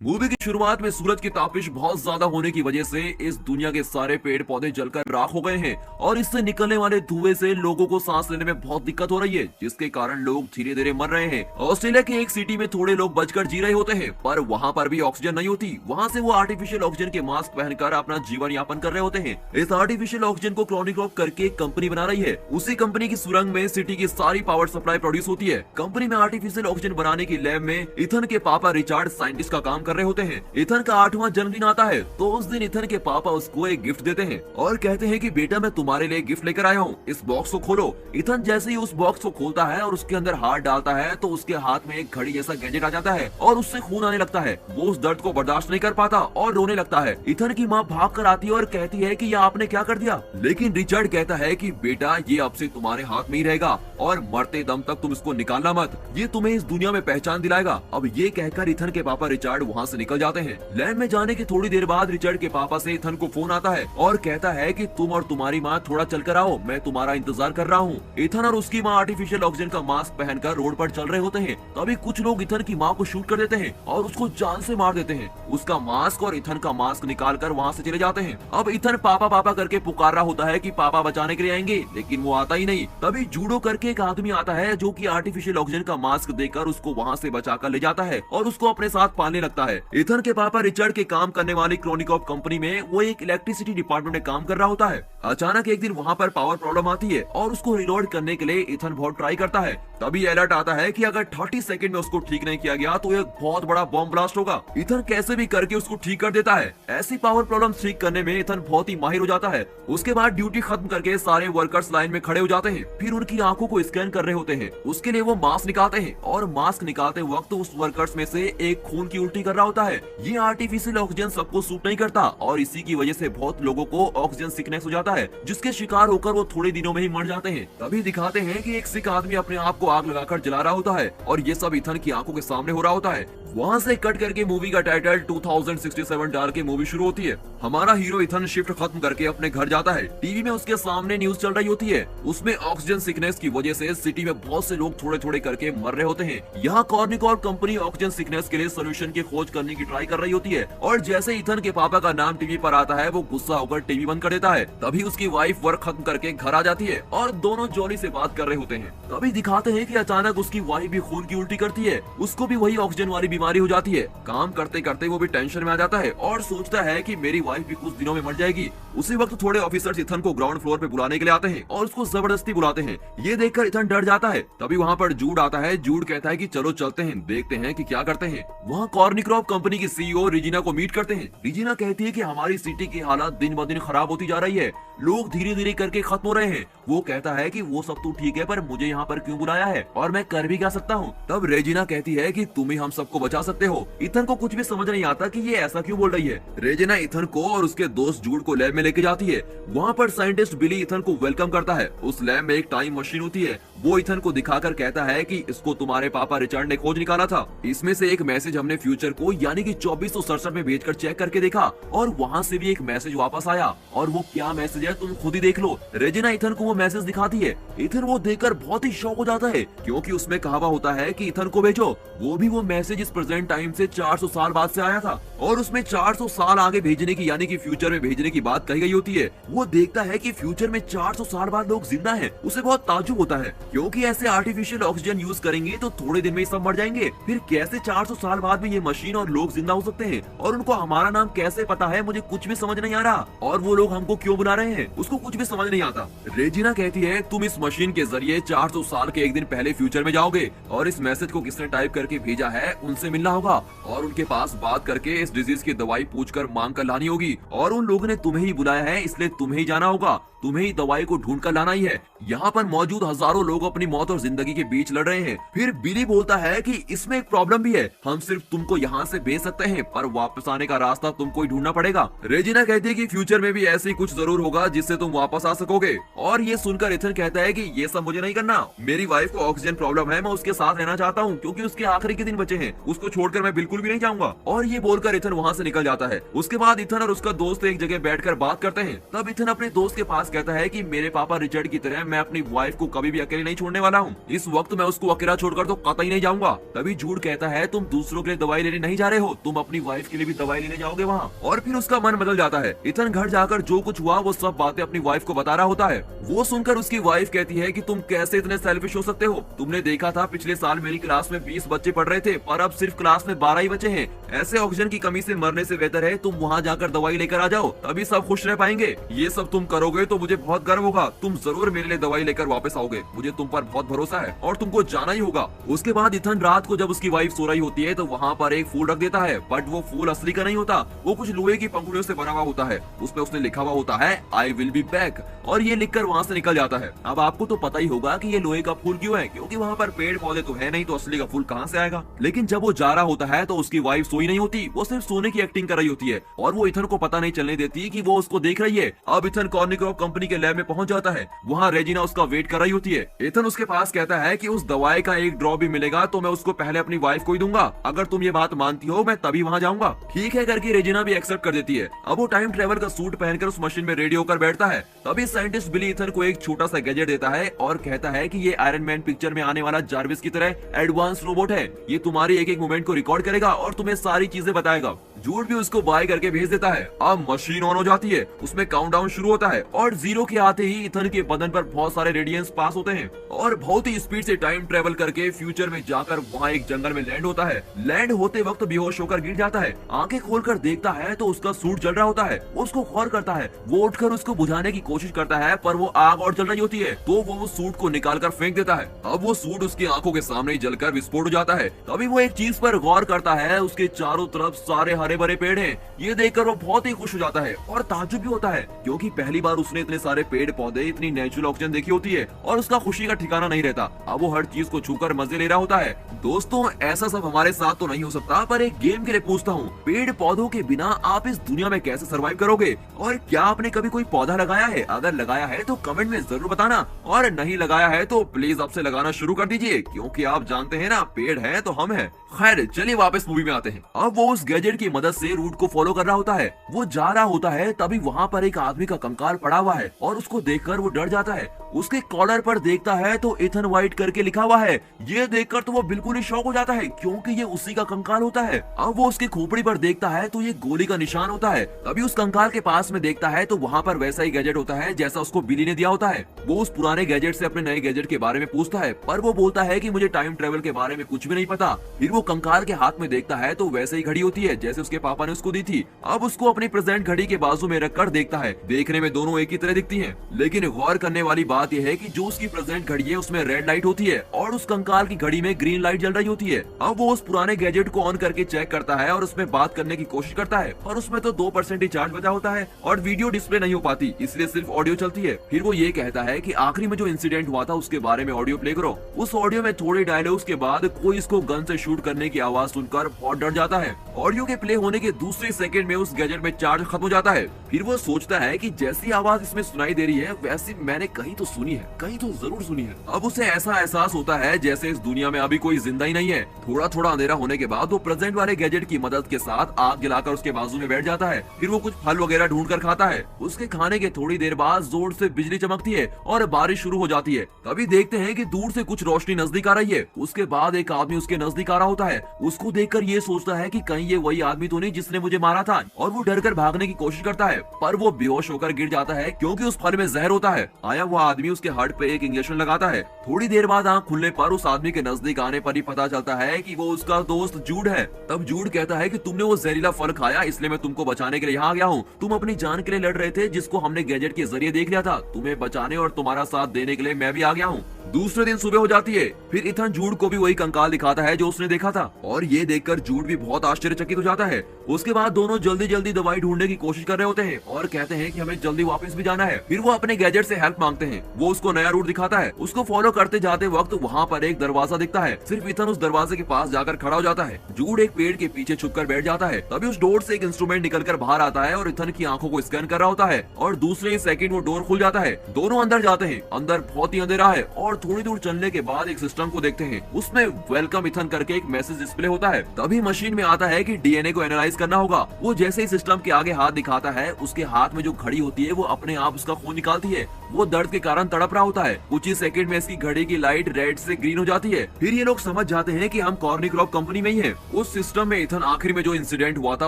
Movie की शुरुआत में सूरज की तापिश बहुत ज्यादा होने की वजह से इस दुनिया के सारे पेड़ पौधे जलकर राख हो गए हैं और इससे निकलने वाले धुएं से लोगों को सांस लेने में बहुत दिक्कत हो रही है, जिसके कारण लोग धीरे धीरे मर रहे हैं। ऑस्ट्रेलिया की एक सिटी में थोड़े लोग बचकर जी रहे होते हैं, पर वहाँ पर भी ऑक्सीजन नहीं होती। वहाँ से वो आर्टिफिशियल ऑक्सीजन के मास्क पहनकर अपना जीवन यापन कर रहे होते हैं। इस आर्टिफिशियल ऑक्सीजन को क्लोनिक्रॉप करके एक कंपनी बना रही है। उसी कंपनी की सुरंग में सिटी की सारी पावर सप्लाई प्रोड्यूस होती है। कंपनी में आर्टिफिशियल ऑक्सीजन बनाने की लैब में इथन के पापा रिचार्ड साइंटिस्ट का काम कर रहे होते हैं। इथन का 8वां जन्मदिन आता है तो उस दिन इथन के पापा उसको एक गिफ्ट देते हैं और कहते हैं कि बेटा मैं तुम्हारे लिए गिफ्ट लेकर आया हूँ, इस बॉक्स को खोलो। इथन जैसे ही उस बॉक्स को खोलता है और उसके अंदर हाथ डालता है तो उसके हाथ में एक घड़ी जैसा गैजेट आ जाता है और उससे खून आने लगता है। वो उस दर्द को बर्दाश्त नहीं कर पाता और रोने लगता है। इथन की माँ भाग कर आती है और कहती है कि ये आपने क्या कर दिया, लेकिन रिचर्ड कहता है कि बेटा ये अब से तुम्हारे हाथ में ही रहेगा और मरते दम तक तुम इसको निकालना मत, ये तुम्हें इस दुनिया में पहचान दिलाएगा। अब ये कहकर इथन के पापा रिचर्ड वहाँ से निकल जाते हैं। लैब में जाने की थोड़ी देर बाद रिचर्ड के पापा से इथन को फोन आता है और कहता है कि तुम और तुम्हारी माँ थोड़ा चलकर आओ, मैं तुम्हारा इंतजार कर रहा हूँ। इथन और उसकी माँ आर्टिफिशियल ऑक्सीजन का मास्क पहनकर रोड पर चल रहे होते हैं। तभी कुछ लोग इथन की माँ को शूट कर देते हैं और उसको जान से मार देते हैं। उसका मास्क और इथन का मास्क निकाल कर वहाँ से चले जाते हैं। अब इथन पापा पापा करके पुकार रहा होता है कि पापा बचाने के लिए आएंगे, लेकिन वो आता ही नहीं। तभी जूडो करके एक आदमी आता है जो कि आर्टिफिशियल ऑक्सीजन का मास्क देकर उसको वहाँ से बचाकर ले जाता है और उसको अपने साथ पालने लगता है। इथन के पापा रिचर्ड के काम करने वाली क्रोनिकॉप कंपनी में वो एक इलेक्ट्रिसिटी डिपार्टमेंट में काम कर रहा होता है। अचानक एक दिन वहाँ पर पावर प्रॉब्लम आती है और उसको रिलोड करने के लिए इथन बहुत ट्राई करता है। तभी अलर्ट आता है कि अगर 30 सेकंड में उसको ठीक नहीं किया गया तो एक बहुत बड़ा बॉम्ब ब्लास्ट होगा। इथन कैसे भी करके उसको ठीक कर देता है। ऐसी पावर प्रॉब्लम ठीक करने में इथन बहुत ही माहिर हो जाता है। उसके बाद ड्यूटी खत्म करके सारे वर्कर्स लाइन में खड़े हो जाते हैं। फिर उनकी आंखों को स्कैन कर रहे होते हैं। उसके लिए वो मास्क निकालते हैं और मास्क निकालते वक्त उस वर्कर्स में से एक खून की उल्टी कर रहा होता है। ये आर्टिफिशियल ऑक्सीजन सबको सूट नहीं करता और इसी की वजह से बहुत लोगों को ऑक्सीजन सिकनेस हो जाता है, जिसके शिकार होकर वो थोड़े दिनों में ही मर जाते हैं। तभी दिखाते हैं कि एक सिख आदमी अपने आप को आग लगाकर जला रहा होता है और ये सब इथन की आंखों के सामने हो रहा होता है। वहाँ से कट करके मूवी का टाइटल 2067 डाल के मूवी शुरू होती है। हमारा हीरो इथन शिफ्ट खत्म करके अपने घर जाता है। टीवी में उसके सामने न्यूज चल रही होती है। उसमें ऑक्सीजन सिकनेस की वजह से सिटी में बहुत से लोग थोड़े थोड़े करके मर रहे होते हैं। यहाँ कॉर्निकॉर्प कंपनी ऑक्सीजन सिकनेस के लिए सोल्यूशन की खोज करने की ट्राई कर रही होती है और जैसे इथन के पापा का नाम टीवी पर आता है वो गुस्सा होकर टीवी बंद कर देता है। तभी उसकी वाइफ वर्क खत्म करके घर आ जाती है और दोनों जॉली से बात कर रहे होते हैं। तभी दिखाते हैं कि अचानक उसकी वाइफ भी खून की उल्टी करती है। उसको भी वही ऑक्सीजन वाली बीमारी हो जाती है। काम करते करते वो भी टेंशन में आ जाता है और सोचता है कि मेरी वाइफ भी कुछ दिनों में मर जाएगी। उसी वक्त थोड़े ऑफिसर्स इथन को ग्राउंड फ्लोर पे बुलाने के लिए आते हैं और उसको जबरदस्ती बुलाते हैं। ये देखकर इथन डर जाता है। तभी वहाँ पर जूड आता है। जूड कहता है कि चलो चलते हैं, देखते हैं कि क्या करते हैं। वहाँ कॉर्निक्रॉप कंपनी की सीईओ रिजिना को मीट करते हैं। रिजिना कहती है कि हमारी सिटी की हालत दिन ब दिन खराब होती जा रही है, लोग धीरे धीरे करके खत्म हो रहे हैं। वो कहता है कि वो सब तो ठीक है, पर मुझे यहाँ पर क्यों बुलाया है और मैं कर भी क्या सकता हूँ। तब रेजिना कहती है कि तुम ही हम सबको बचा सकते हो। इथन को कुछ भी समझ नहीं आता कि ये ऐसा क्यों बोल रही है। रेजिना इथन को और उसके दोस्त जूड को लैब में लेके जाती है। वहाँ पर साइंटिस्ट बिली इथन को वेलकम करता है। उस लैब में एक टाइम मशीन होती है। वो इथन को दिखाकर कहता है कि इसको तुम्हारे पापा रिचर्ड ने खोज निकाला था। इसमें से एक मैसेज हमने फ्यूचर को यानी कि 2467 में भेजकर चेक करके देखा और वहाँ से भी एक मैसेज वापस आया और वो क्या मैसेज है तुम खुद ही देख लो। रेजिना इथन को वो मैसेज दिखाती है। इथन वो देखकर बहुत ही शॉक हो जाता है क्योंकि उसमें कहा होता है कि इथन को भेजो। वो भी वो मैसेज इस प्रेजेंट टाइम से 400 साल बाद से आया था और उसमें 400 साल आगे भेजने की यानी कि फ्यूचर में भेजने की बात कही गई होती है। वो देखता है कि फ्यूचर में 400 साल बाद लोग जिंदा हैं। उसे बहुत ताज्जुब होता है क्योंकि ऐसे आर्टिफिशियल ऑक्सीजन यूज करेंगे तो थोड़े दिन में ही सब मर जाएंगे। फिर कैसे 400 साल बाद भी ये मशीन और लोग जिंदा हो सकते हैं और उनको हमारा नाम कैसे पता है, मुझे कुछ भी समझ नहीं आ रहा और वो लोग हमको क्यों बुला रहे हैं, उसको कुछ भी समझ नहीं आता। रेजिना कहती है तुम इस मशीन के जरिए 400 साल के एक दिन पहले फ्यूचर में जाओगे और इस मैसेज को किसने टाइप करके भेजा है उनसे मिलना होगा और उनके पास बात करके इस डिजीज की दवाई पूछकर मांग कर लानी होगी और उन लोगों ने तुम्हें ही बुलाया है, इसलिए तुम्हें ही जाना होगा, तुम्हें ही दवाई को ढूंढ कर लाना ही है। यहाँ पर मौजूद हजारों लोग अपनी मौत और जिंदगी के बीच लड़ रहे हैं। फिर बिली बोलता है कि इसमें एक प्रॉब्लम भी है, हम सिर्फ तुमको यहाँ से भेज सकते हैं पर वापस आने का रास्ता तुमको ही ढूंढना पड़ेगा। रेजिना कहती है कि फ्यूचर में भी ऐसे ही कुछ जरूर होगा जिससे तुम वापस आ सकोगे और ये सुनकर इथन कहता है कि ये सब मुझे नहीं करना, मेरी वाइफ को ऑक्सीजन प्रॉब्लम है, मैं उसके साथ रहना चाहता हूँ क्योंकि उसके आखिरी के दिन बचे हैं, उसको छोड़कर मैं बिल्कुल भी नहीं जाऊंगा। और ये बोलकर इथन वहाँ से निकल जाता है। उसके बाद इथन और उसका दोस्त एक जगह बैठकर बात करते हैं। तब इथन अपने दोस्त के पास कहता है कि मेरे पापा रिचर्ड की तरह मैं अपनी वाइफ को कभी भी अकेले नहीं छोड़ने वाला हूँ। इस वक्त मैं उसको अकेला छोड़कर तो कतई नहीं जाऊंगा। तभी जूड कहता है तुम दूसरों के लिए दवाई लेने नहीं जा रहे हो, तुम अपनी वाइफ के लिए भी दवाई लेने जाओगे वहाँ। और फिर उसका मन बदल जाता है। इथन घर जाकर जो कुछ हुआ वो सब बातें अपनी वाइफ को बता रहा होता है। वो सुनकर उसकी वाइफ कहती है कि तुम कैसे इतने सेल्फिश हो सकते हो, तुमने देखा था पिछले साल मेरी क्लास में 20 बच्चे पढ़ रहे थे पर अब सिर्फ क्लास में 12 ही बचे हैं। ऐसे ऑक्सीजन की कमी से मरने से बेहतर है तुम वहाँ जाकर दवाई लेकर आ जाओ, तभी सब खुश रह पाएंगे। ये सब तुम करोगे तो मुझे बहुत गर्व होगा, तुम जरूर मेरे लिए दवाई लेकर वापस आओगे, मुझे तुम पर बहुत भरोसा है और तुमको जाना ही होगा। उसके बाद इथन रात को जब उसकी वाइफ सो रही होती है तो वहाँ पर एक फूल रख देता है, बट वो फूल असली का नहीं होता, वो कुछ लोहे की पंखुड़ियों से बना हुआ होता है। उसमें उसने लिखा हुआ होता है आई विल बी बैक, और ये लिखकर वहाँ से निकल जाता है। अब आपको तो पता ही होगा कि ये लोहे का फूल क्यों है, क्योंकि वहाँ पर पेड़ पौधे तो है नहीं, तो असली का फूल कहाँ से आएगा। लेकिन जब वो जा रहा होता है तो उसकी वाइफ सोई नहीं होती, वो सिर्फ सोने की एक्टिंग कर रही होती है और वो इथन को पता नहीं चलने देती कि वो उसको देख रही है। अब इथन कॉर्निक्रॉप कंपनी के लैब में पहुंच जाता है, वहाँ रेजिना उसका वेट कर रही होती है। इथन उसके पास कहता है कि उस दवाई का एक ड्रॉप भी मिलेगा तो मैं उसको पहले अपनी वाइफ को ही दूंगा, अगर तुम ये बात मानती हो मैं तभी वहाँ जाऊंगा। ठीक है करके रेजिना भी एक्सेप्ट कर देती है। अब वो टाइम ट्रेवल का सूट पहनकर उस मशीन में रेडी होकर बैठता है। तभी साइंटिस्ट बिली इथन को एक छोटा सा गैजेट देता है और कहता है कि ये आयरन मैन पिक्चर में आने वाला जार्विस की तरह एडवांस रोबोट है, ये तुम्हारी एक एक मूवमेंट को रिकॉर्ड करेगा और तुम्हें सारी चीजें बताएगा। जूड भी उसको बाय करके भेज देता है। अब मशीन ऑन हो जाती है, उसमें काउंटडाउन शुरू होता है और 0 के आते ही इथन के बदन पर बहुत सारे रेडियंस पास होते हैं और बहुत ही स्पीड से टाइम ट्रेवल करके फ्यूचर में जाकर वहाँ एक जंगल में लैंड होता है। लैंड होते वक्त बेहोश होकर गिर जाता है। आंखें खोलकर देखता है तो उसका सूट जल रहा होता है। वो उसको गौर करता है, वो उठकर उसको बुझाने की कोशिश करता है पर वो आग और जल रही होती है, तो वो उस सूट को निकाल कर फेंक देता है। अब वो सूट उसकी आंखों के सामने जलकर विस्फोट हो जाता है। तभी वो एक चीज पर गौर करता है, उसके चारों तरफ सारे हरे भरे पेड़ हैं। ये देखकर वो बहुत ही खुश हो जाता है और ताज्जुब भी होता है, क्योंकि पहली बार उसने इतने सारे पेड़ पौधे, इतनी नेचुरल ऑक्सीजन देखी होती है और उसका खुशी का ठिकाना नहीं रहता। अब वो हर चीज को छूकर मजे ले रहा होता है। दोस्तों, ऐसा सब हमारे साथ तो नहीं हो सकता, पर एक गेम के लिए पूछता हूँ, पेड़ पौधों के बिना आप इस दुनिया में कैसे सरवाइव करोगे? और क्या आपने कभी कोई पौधा लगाया है? अगर लगाया है तो कमेंट में जरूर बताना, और नहीं लगाया है तो प्लीज अब से लगाना शुरू कर दीजिए, क्योंकि आप जानते हैं ना, पेड़ है तो हम हैं। खैर, चलिए वापस मूवी में आते हैं। अब वो उस गैजेट की मदद से रूट को फॉलो कर रहा होता है। वो जा रहा होता है, तभी वहाँ पर एक आदमी का कंकाल पड़ा हुआ है और उसको देखकर वो डर जाता है। उसके कॉलर पर देखता है तो इथन वाइट करके लिखा हुआ है। ये देखकर तो वो बिल्कुल ही शॉक हो जाता है, क्योंकि ये उसी का कंकाल होता है। अब वो उसकी खोपड़ी पर देखता है तो ये गोली का निशान होता है। तभी उस कंकाल के पास में देखता है तो वहाँ पर वैसा ही गैजेट होता है जैसा उसको बिली ने दिया होता है। वो उस पुराने गैजेट से अपने नए गैजेट के बारे में पूछता है, पर वो बोलता है कि मुझे टाइम ट्रेवल के बारे में कुछ भी नहीं पता। फिर वो कंकाल के हाथ में देखता है तो वैसे ही घड़ी होती है जैसे उसके पापा ने उसको दी थी। अब उसको अपनी प्रेजेंट घड़ी के बाजू में रखकर देखता है। देखने में दोनों एक ही तरह दिखती हैं, लेकिन गौर करने वाली बात यह है कि जो उसकी प्रेजेंट घड़ी है उसमें रेड लाइट होती है और उस कंकाल की घड़ी में ग्रीन लाइट जल रही होती है। अब वो उस पुराने गैजेट को ऑन करके चेक करता है और उसमें बात करने की कोशिश करता है, और उसमें तो 2% ही चार्ज बचा होता है और वीडियो डिस्प्ले नहीं हो पाती, इसलिए सिर्फ ऑडियो चलती है। फिर वो ये कहता है कि आखिरी में जो इंसिडेंट हुआ था उसके बारे में ऑडियो प्ले करो। उस ऑडियो में थोड़े डायलॉग्स के बाद कोई इसको गन से शूट करने की आवाज सुनकर बहुत डर जाता है। ऑडियो के प्ले होने के दूसरे सेकंड में उस गैजेट में चार्ज खत्म हो जाता है। फिर वो सोचता है कि जैसी आवाज इसमें सुनाई दे रही है वैसी मैंने कहीं तो सुनी है, कहीं तो जरूर सुनी है। अब उसे ऐसा एहसास होता है जैसे इस दुनिया में अभी कोई जिंदा ही नहीं है। थोड़ा थोड़ा अंधेरा होने के बाद वो प्रेजेंट वाले गैजेट की मदद के साथ आग जलाकर उसके बाजू में बैठ जाता है। फिर वो कुछ फल वगैरह ढूंढ कर खाता है। उसके खाने के थोड़ी देर बाद जोर से बिजली चमकती है और बारिश शुरू हो जाती है। तभी देखते हैं कि दूर से कुछ रोशनी नजदीक आ रही है। उसके बाद एक आदमी उसके नजदीक आ रहा होता है। उसको देखकर ये सोचता है कि कहीं ये वही आदमी तो नहीं जिसने मुझे मारा था, और वो डर कर भागने की कोशिश करता है, पर वो बेहोश होकर गिर जाता है क्योंकि उस फल में जहर होता है। आया हुआ आदमी उसके हार्ट पे एक इंजेक्शन लगाता है। थोड़ी देर बाद आंख खुलने पर उस आदमी के नजदीक आने पर ही पता चलता है कि वो उसका दोस्त जूड है। तब जूड कहता है कि तुमने वो जहरीला फल खाया, इसलिए मैं तुमको बचाने के लिए यहाँ आ गया हूँ। तुम अपनी जान के लिए लड़ रहे थे, जिसको हमने गैजेट के जरिए देख लिया था। तुम्हें बचाने और तुम्हारा साथ देने के लिए मैं भी आ गया हूँ। दूसरे दिन सुबह हो जाती है। फिर इथन जूड को भी वही कंकाल दिखाता है जो उसने देखा था, और ये देखकर जूड भी बहुत आश्चर्यचकित हो जाता है। उसके बाद दोनों जल्दी जल्दी दवाई ढूंढने की कोशिश कर रहे होते हैं और कहते हैं कि हमें जल्दी वापस भी जाना है। फिर वो अपने गैजेट से हेल्प मांगते हैं। वो उसको नया रूट दिखाता है। उसको फॉलो करते जाते वक्त वहाँ पर एक दरवाजा दिखता है। सिर्फ इथन उस दरवाजे के पास जाकर खड़ा हो जाता है। जूड एक पेड़ के पीछे छुपकर बैठ जाता है। तभी उस डोर से एक इंस्ट्रूमेंट निकलकर बाहर आता है और इथन की आंखों को स्कैन कर रहा होता है, और दूसरे ही सेकंड वो डोर खुल जाता है। दोनों अंदर जाते हैं। अंदर बहुत ही अंधेरा है और और थोड़ी दूर चलने के बाद एक सिस्टम को देखते हैं। उसमें वेलकम इथन करके एक मैसेज डिस्प्ले होता है। तभी मशीन में आता है कि डीएनए को एनालाइज करना होगा। वो जैसे ही सिस्टम के आगे हाथ दिखाता है, उसके हाथ में जो घड़ी होती है वो अपने आप उसका खून निकालती है। वो दर्द के कारण तड़प रहा होता है। कुछ ही सेकंड में इसकी घड़ी की लाइट रेड से ग्रीन हो जाती है। फिर ये लोग समझ जाते हैं कि हम कॉर्निक्रॉप कंपनी में ही हैं। उस सिस्टम में इथन आखिर में जो इंसिडेंट हुआ था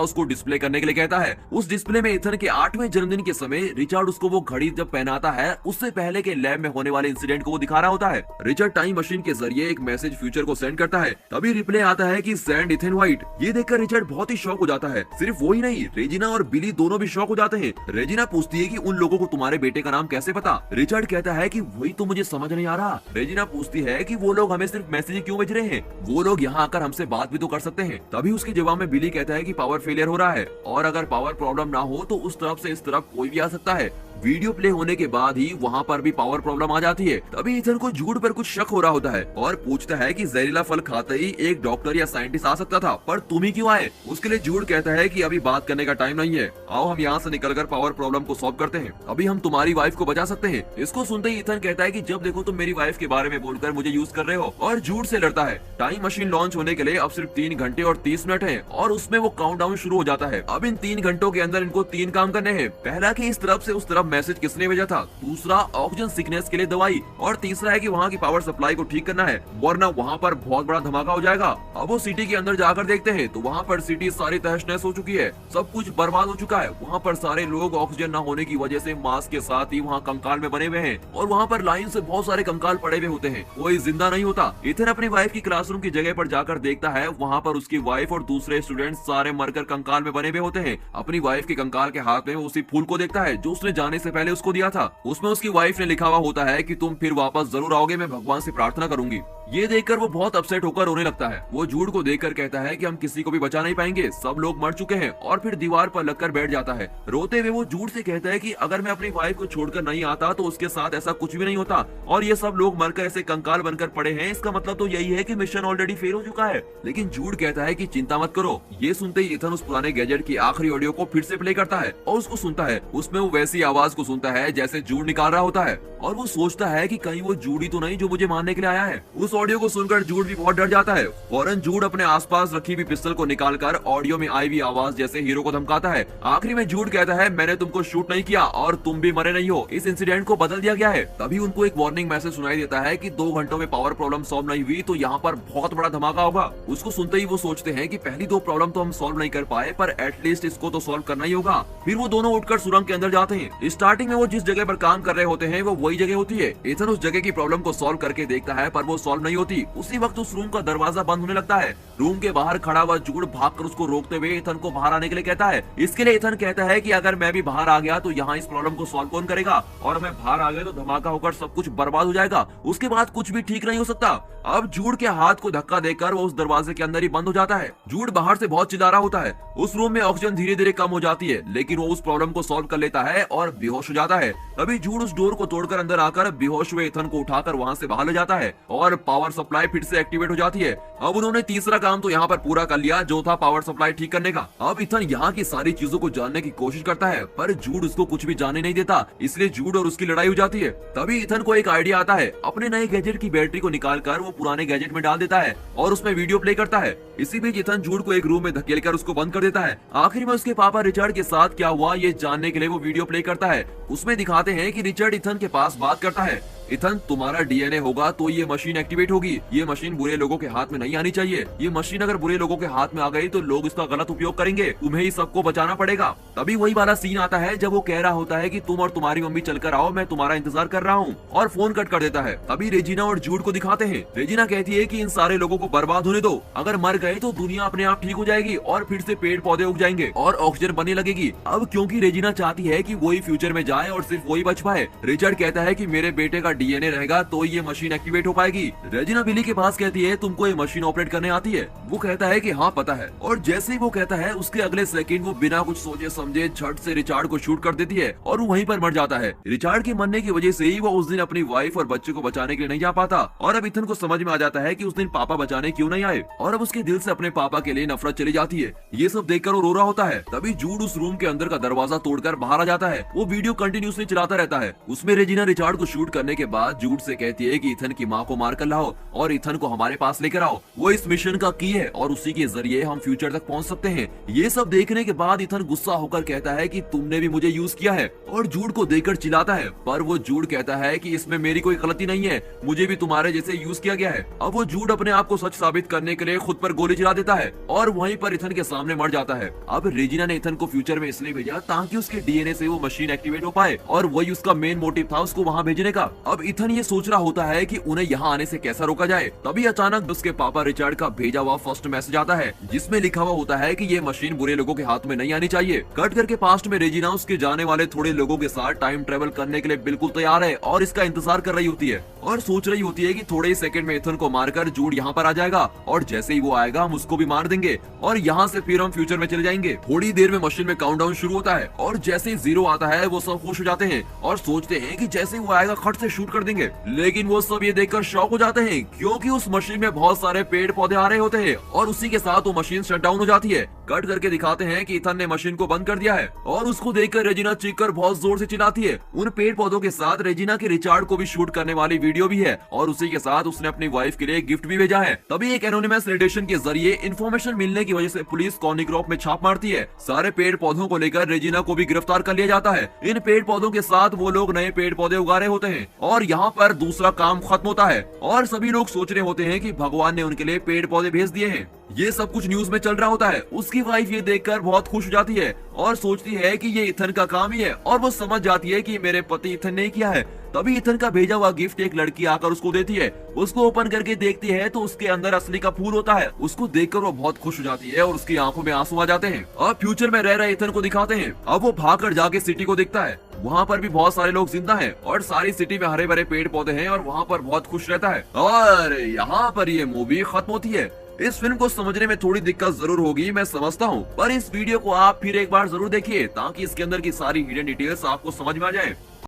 उसको डिस्प्ले करने के लिए कहता है। उस डिस्प्ले में इथन के 8वें जन्मदिन के समय रिचर्ड उसको वो घड़ी जब पहनाता है, उससे पहले के लैब में होने वाले इंसिडेंट को वो दिखा रहा होता है। रिचर्ड टाइम मशीन के जरिए एक मैसेज फ्यूचर को सेंड करता है। तभी रिप्ले आता है कि सेंड इथन व्हाइट। ये देखकर रिचर्ड बहुत ही शॉक हो जाता है। सिर्फ वो ही नहीं, रेजिना और बिली दोनों भी शॉक हो जाते हैं। रेजिना पूछती है कि उन लोगों को तुम्हारे बेटे का नाम कैसे पता। रिचर्ड कहता है कि वही तो मुझे समझ नहीं आ रहा। रेजिना पूछती है कि वो लोग हमें सिर्फ मैसेज क्यों भेज रहे हैं, वो लोग यहाँ आकर हमसे बात भी तो कर सकते हैं। तभी उसके जवाब में बिली कहता है कि पावर फेलियर हो रहा है और अगर पावर प्रॉब्लम ना हो तो उस तरफ से इस तरफ कोई भी आ सकता है। वीडियो प्ले होने के बाद ही वहाँ पर भी पावर प्रॉब्लम आ जाती है। तभी इथन को जूड पर कुछ शक हो रहा होता है और पूछता है कि जहरीला फल खाते ही एक डॉक्टर या साइंटिस्ट आ सकता था, पर तुम ही क्यों आए। उसके लिए जूड कहता है कि अभी बात करने का टाइम नहीं है, आओ हम यहाँ से निकलकर पावर प्रॉब्लम को सॉल्व करते हैं, अभी हम तुम्हारी वाइफ को बचा सकते हैं। इसको सुनते ही इथन कहता है कि जब देखो तुम मेरी वाइफ के बारे में बोलकर मुझे यूज कर रहे हो, और जूड से लड़ता है। टाइम मशीन लॉन्च होने के लिए अब सिर्फ 3 घंटे और 30 मिनट है और उसमें वो काउंटडाउन शुरू हो जाता है। अब इन 3 घंटों के अंदर इनको 3 काम करने हैं। पहला कि इस तरफ से उस तरफ मैसेज किसने भेजा था, दूसरा ऑक्सीजन सिकनेस के लिए दवाई, और तीसरा है कि वहाँ की पावर सप्लाई को ठीक करना है, वरना वहाँ पर बहुत बड़ा धमाका हो जाएगा। अब वो सिटी के अंदर जाकर देखते हैं तो वहाँ पर सिटी सारी तहस नहस हो चुकी है, सब कुछ बर्बाद हो चुका है। वहाँ पर सारे लोग ऑक्सीजन न होने की वजह से मास्क के साथ ही वहाँ कंकाल में बने हुए हैं और वहाँ पर लाइन से बहुत सारे कंकाल पड़े हुए होते हैं, कोई जिंदा नहीं होता। इथन अपनी वाइफ की क्लासरूम की जगह पर जाकर देखता है, वहाँ पर उसकी वाइफ और दूसरे स्टूडेंट सारे मरकर कंकाल में बने हुए होते हैं। अपनी वाइफ के कंकाल के हाथ में उसी फूल को देखता है जो उसने जाने से पहले उसको दिया था। उसमें उसकी वाइफ ने लिखा हुआ होता है कि तुम फिर वापस जरूर आओगे, मैं भगवान से प्रार्थना करूंगी। ये देखकर वो बहुत अपसेट होकर रोने लगता है। वो जूड को देखकर कहता है कि हम किसी को भी बचा नहीं पाएंगे, सब लोग मर चुके हैं, और फिर दीवार पर लगकर बैठ जाता है। रोते हुए वो जूड से कहता है कि अगर मैं अपनी वाइफ को छोड़कर नहीं आता तो उसके साथ ऐसा कुछ भी नहीं होता, और ये सब लोग मरकर ऐसे कंकाल बनकर पड़े हैं, इसका मतलब तो यही है कि मिशन ऑलरेडी फेल हो चुका है। लेकिन जूड कहता है कि चिंता मत करो। ये सुनते ही इथन उस पुराने गैजेट की आखिरी ऑडियो को फिर से प्ले करता है और उसको सुनता है। उसमें वो वैसी आवाज को सुनता है जैसे जूड निकाल रहा होता है, और वो सोचता है कि कहीं वो जूड ही तो नहीं जो मुझे मारने के लिए आया है। उस ऑडियो को सुनकर जूड भी बहुत डर जाता है। फौरन जूड अपने आसपास रखी हुई पिस्टल को निकालकर ऑडियो में आई हुई आवाज जैसे हीरो को धमकाता है। आखिरी में जूड कहता है, मैंने तुमको शूट नहीं किया और तुम भी मरे नहीं हो, इस इंसिडेंट को बदल दिया गया है। तभी उनको एक वार्निंग मैसेज सुनाई देता है कि 2 घंटों में पावर प्रॉब्लम सॉल्व नहीं हुई तो यहाँ पर बहुत बड़ा धमाका होगा। उसको सुनते ही वो सोचते हैं कि पहली 2 प्रॉब्लम तो हम सॉल्व नहीं कर पाए, पर एटलीस्ट इसको तो सॉल्व करना ही होगा। फिर वो दोनों उठकर सुरंग के अंदर जाते हैं। स्टार्टिंग में वो जिस जगह पर काम कर रहे होते हैं वो वही जगह होती है। इथन उस जगह की प्रॉब्लम को सॉल्व करके देखता है, पर वो सॉल्व नहीं होती। उसी वक्त उस रूम का दरवाजा बंद होने लगता है। रूम के बाहर खड़ा हुआ जूड भागकर उसको रोकते हुए इथन को बाहर आने के लिए कहता है। इसके लिए इथन कहता है कि अगर मैं भी बाहर आ गया तो यहाँ इस प्रॉब्लम को सॉल्व कौन करेगा, और मैं बाहर आ गया तो धमाका होकर सब कुछ बर्बाद हो जाएगा, उसके बाद कुछ भी ठीक नहीं हो सकता। अब जूड के हाथ को धक्का देकर वो उस दरवाजे के अंदर ही बंद हो जाता है। जूड बाहर से बहुत चिल्ला रहा होता है। उस रूम में ऑक्सीजन धीरे धीरे कम हो जाती है, लेकिन वो उस प्रॉब्लम को सॉल्व कर लेता है और बेहोश हो जाता है। तभी जूड उस डोर को तोड़कर अंदर आकर बेहोश हुए इथन को उठाकर वहाँ से बाहर ले जाता है और पावर सप्लाई फिर से एक्टिवेट हो जाती है। अब उन्होंने तीसरा काम तो यहाँ पर पूरा कर लिया, जो था पावर सप्लाई ठीक करने का। अब इथन यहाँ की सारी चीजों को जानने की कोशिश करता है, पर जूड उसको कुछ भी जानने नहीं देता, इसलिए जूड और उसकी लड़ाई हो जाती है। तभी इथन को एक आइडिया आता है। अपने नए गैजेट की बैटरी को निकालकर वो पुराने गैजेट में डाल देता है और उसमें वीडियो प्ले करता है। इसी बीच इथन जूड को एक रूम में धकेलकर उसको बंद कर देता है। आखिर में उसके पापा रिचर्ड के साथ क्या हुआ ये जानने के लिए वो वीडियो प्ले करता है। उसमें दिखाते हैं कि रिचर्ड इथन के पास बात करता है। इथन, तुम्हारा डीएनए होगा तो ये मशीन एक्टिवेट होगी। ये मशीन बुरे लोगों के हाथ में नहीं आनी चाहिए। ये मशीन अगर बुरे लोगों के हाथ में आ गई तो लोग इसका गलत उपयोग करेंगे, तुम्हें ही सबको बचाना पड़ेगा। तभी वही वाला सीन आता है जब वो कह रहा होता है कि तुम और तुम्हारी मम्मी चलकर आओ, मैं तुम्हारा इंतजार कर रहा हूँ, और फोन कट कर देता है। तभी रेजिना और जूड को दिखाते हैं। रेजिना कहती है कि इन सारे लोगों को बर्बाद होने दो, अगर मर गए तो दुनिया अपने आप ठीक हो जाएगी और फिर से पेड़ पौधे उग जाएंगे और ऑक्सीजन बनने लगेगी। अब क्योंकि रेजिना चाहती है कि वही फ्यूचर में जाए और सिर्फ वही बच पाए, रिचर्ड कहता है कि मेरे बेटे का डीएनए रहेगा तो ये मशीन एक्टिवेट हो पाएगी। रेजिना बिली के पास कहती है, तुमको ये मशीन ऑपरेट करने आती है? वो कहता है कि हाँ पता है, और जैसे ही वो कहता है उसके अगले सेकंड वो बिना कुछ सोचे समझे झट से रिचर्ड को शूट कर देती है और वो वहीं पर मर जाता है। रिचर्ड के मरने की वजह से ही वो उस दिन अपनी वाइफ और बच्चे को बचाने के लिए नहीं जा पाता, और अब इथन को समझ में आ जाता है कि उस दिन पापा बचाने क्यों नहीं आए, और अब उसके दिल से अपने पापा के लिए नफरत चली जाती है। ये सब देखकर वो रो रहा होता है। तभी जूड उस रूम के अंदर का दरवाजा तोड़कर बाहर आ जाता है। वो वीडियो कंटिन्यूसली चलाता रहता है। उसमें रेजिना रिचर्ड को शूट करने के के बाद जूड से कहती है कि इथन की माँ को मार कर लाओ और इथन को हमारे पास लेकर आओ, वो इस मिशन का की है और उसी के जरिए हम फ्यूचर तक पहुंच सकते हैं। ये सब देखने के बाद इथन गुस्सा होकर कहता है कि तुमने भी मुझे यूज किया है और जूड को देखकर चिल्लाता है, पर वो जूड कहता है कि इसमें मेरी कोई गलती नहीं है, मुझे भी तुम्हारे जैसे यूज किया गया है। अब वो जूड अपने आप को सच साबित करने के लिए खुद पर गोली चला देता है और वहीं पर इथन के सामने मर जाता है। अब रेजिना ने इथन को फ्यूचर में इसलिए भेजा ताकि उसके डीएनए से वो मशीन एक्टिवेट हो पाए और वही उसका मेन मोटिव था उसको वहाँ भेजने का। अब इथन ये सोच रहा होता है कि उन्हें यहाँ आने से कैसा रोका जाए। तभी अचानक उसके पापा रिचर्ड का भेजा हुआ फर्स्ट मैसेज आता है जिसमें लिखा हुआ होता है कि ये मशीन बुरे लोगों के हाथ में नहीं आनी चाहिए। कट करके पास्ट में रेजिना उसके जाने वाले थोड़े लोगों के साथ टाइम ट्रेवल करने के लिए बिल्कुल तैयार है और इसका इंतजार कर रही होती है और सोच रही होती है कि थोड़े ही सेकंड में इथन को मारकर जूड यहाँ पर आ जाएगा और जैसे ही वो आएगा हम उसको भी मार देंगे और यहाँ से फिर हम फ्यूचर में चले जाएंगे। थोड़ी देर में मशीन में काउंटडाउन शुरू होता है और जैसे ही 0 आता है वो सब खुश हो जाते हैं और सोचते हैं कि जैसे ही वो आएगा खट से शूट कर देंगे, लेकिन वो सब ये देखकर शॉक हो जाते हैं क्योंकि उस मशीन में बहुत सारे पेड़ पौधे आ रहे होते हैं और उसी के साथ वो मशीन शट डाउन हो जाती है। कट करके दिखाते हैं कि इथन ने मशीन को बंद कर दिया है और उसको देखकर रेजिना चीखकर बहुत जोर से चिल्लाती है। उन पेड़ पौधों के साथ रेजिना के रिचार्ड को भी शूट करने वाली वीडियो भी है और उसी के साथ उसने अपनी वाइफ के लिए गिफ्ट भी भेजा है। तभी एक एनोनिमस रेडिएशन के जरिए इन्फॉर्मेशन मिलने की वजह से पुलिस कॉर्निक्रॉप में छाप मारती है। सारे पेड़ पौधों को लेकर रेजिना को भी गिरफ्तार कर लिया जाता है। इन पेड़ पौधों के साथ वो लोग नए पेड़ पौधे उगा रहे होते हैं और यहाँ पर दूसरा काम खत्म होता है और सभी लोग सोच रहे होते हैं कि भगवान ने उनके लिए पेड़ पौधे भेज दिए हैं। ये सब कुछ न्यूज में चल रहा होता है। उसकी वाइफ ये देखकर बहुत खुश हो जाती है और सोचती है कि ये इथन का काम ही है और वो समझ जाती है कि मेरे पति इथन ने किया है। तभी इथन का भेजा हुआ गिफ्ट एक लड़की आकर उसको देती है। उसको ओपन करके देखती है तो उसके अंदर असली का फूल होता है। उसको देखकर वो बहुत खुश हो जाती है और उसकी आंखों में आंसू आ जाते हैं। अब फ्यूचर में रह रहे इथन को दिखाते हैं। अब वो भागकर जाके सिटी को देखता है, वहाँ पर भी बहुत सारे लोग जिंदा हैं और सारी सिटी में हरे भरे पेड़ पौधे हैं और वहाँ पर बहुत खुश रहता है और यहाँ पर ये मूवी खत्म होती है। इस फिल्म को समझने में थोड़ी दिक्कत जरूर होगी, मैं समझता हूँ, पर इस वीडियो को आप फिर एक बार जरूर देखिए ताकि इसके अंदर की सारी हिडन डिटेल्स आपको समझ में आ जाए।